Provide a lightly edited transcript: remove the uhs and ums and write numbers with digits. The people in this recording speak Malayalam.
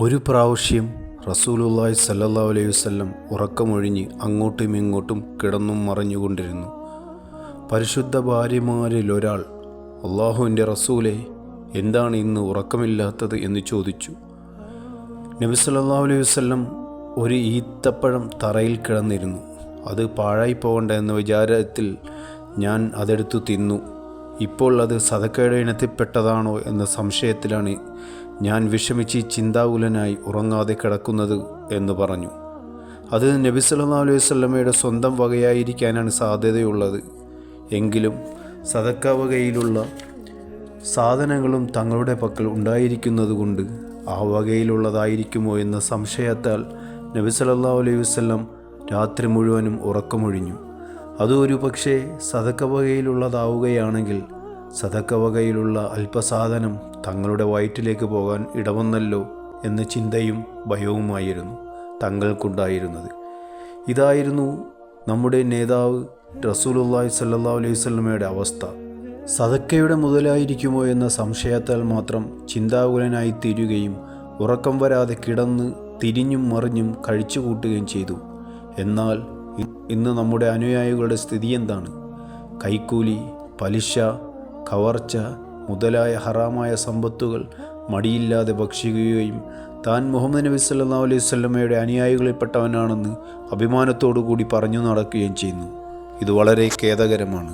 ഒരു പ്രാവശ്യം റസൂലുള്ളാഹി സ്വല്ലല്ലാഹു അലൈഹി വസല്ലം ഉറക്കമൊഴിഞ്ഞ് അങ്ങോട്ടും ഇങ്ങോട്ടും കിടന്നും മറിഞ്ഞുകൊണ്ടിരുന്നു. പരിശുദ്ധ ഭാര്യമാരിൽ ഒരാൾ, അള്ളാഹുവിൻ്റെ റസൂലേ, എന്താണ് ഇന്ന് ഉറക്കമില്ലാത്തത് എന്ന് ചോദിച്ചു. നബി സല്ലല്ലാഹു അലൈഹി വസല്ലം ഒരു ഈത്തപ്പഴം തറയിൽ കിടന്നിരുന്നു. അത് പാഴായി പോകണ്ട എന്ന വിചാരത്തിൽ ഞാൻ അതെടുത്തു തിന്നു. ഇപ്പോൾ അത് സദക്കയുടെ ഇനത്തിൽപ്പെട്ടതാണോ എന്ന സംശയത്തിലാണ് ഞാൻ വിഷമിച്ച് ചിന്താകുലനായി ഉറങ്ങാതെ കിടക്കുന്നത് എന്ന് പറഞ്ഞു. അത് നബി സല്ലല്ലാഹു അലൈഹി വസല്ലമയുടെ സ്വന്തം വകയായിരിക്കാനാണ് സാധ്യതയുള്ളത്. എങ്കിലും സദക്ക വകയിലുള്ള സാധനങ്ങളും തങ്ങളുടെ പക്കൽ ഉണ്ടായിരിക്കുന്നത് കൊണ്ട് ആ വകയിലുള്ളതായിരിക്കുമോ എന്ന സംശയത്താൽ നബി സല്ലല്ലാഹു അലൈഹി വസല്ലം രാത്രി മുഴുവനും ഉറക്കമൊഴിഞ്ഞു. അതൊരു പക്ഷേ സദക്ക വകയിലുള്ളതാവുകയാണെങ്കിൽ സദക്ക വകയിലുള്ള അല്പസാധനം തങ്ങളുടെ വയറ്റിലേക്ക് പോകാൻ ഇടവന്നല്ലോ എന്ന ചിന്തയും ഭയവുമായിരുന്നു തങ്ങൾക്കുണ്ടായിരുന്നത്. ഇതായിരുന്നു നമ്മുടെ നേതാവ് റസൂലുള്ളാഹി സ്വല്ലല്ലാഹു അലൈഹി വസല്ലമയുടെ അവസ്ഥ. സദക്കയുടെ മുതലായിരിക്കുമോ എന്ന സംശയത്താൽ മാത്രം ചിന്താകുലനായി തീരുകയും ഉറക്കം വരാതെ കിടന്ന് തിരിഞ്ഞും മറിഞ്ഞും കഴിച്ചു കൂട്ടുകയും ചെയ്തു. എന്നാൽ ഇന്ന് നമ്മുടെ അനുയായികളുടെ സ്ഥിതി എന്താണ്? കൈക്കൂലി, പലിശ, കവർച്ച മുതലായ ഹറാമായ സമ്പത്തുകൾ മടിയില്ലാതെ ഭക്ഷിക്കുകയും താൻ മുഹമ്മദ് നബി സല്ലല്ലാഹു അലൈഹി വസല്ലമയുടെ അനുയായികളിൽപ്പെട്ടവനാണെന്ന് അഭിമാനത്തോടു കൂടി പറഞ്ഞു നടക്കുകയും ചെയ്യുന്നു. ഇത് വളരെ ഖേദകരമാണ്.